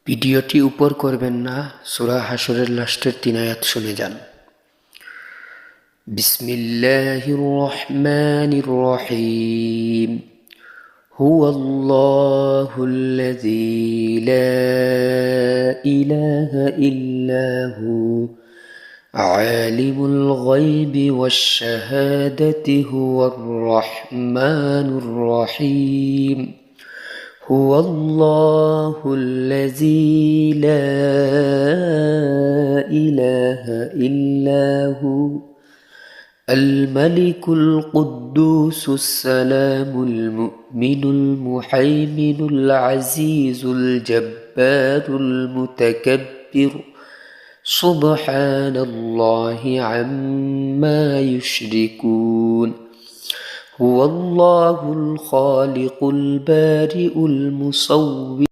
ভিডিওটি উপর করবেন না, সূরা হাশরের লাস্টের 3 আয়াত শুনে যান। বিসমিল্লাহির রহমানির রহিম। হুয়াল্লাহুল্লাযী লা ইলাহা ইল্লা হু আলিমুল গায়বি ওয়াশ শাহাদাতি হুয়ার রহমানুর রহিম। هو الله الذي لا إله إلا هو الملك القدوس السلام المؤمن المهيمن العزيز الجبار المتكبر سبحان الله عما يشركون. هو الله الخالق البارئ المصور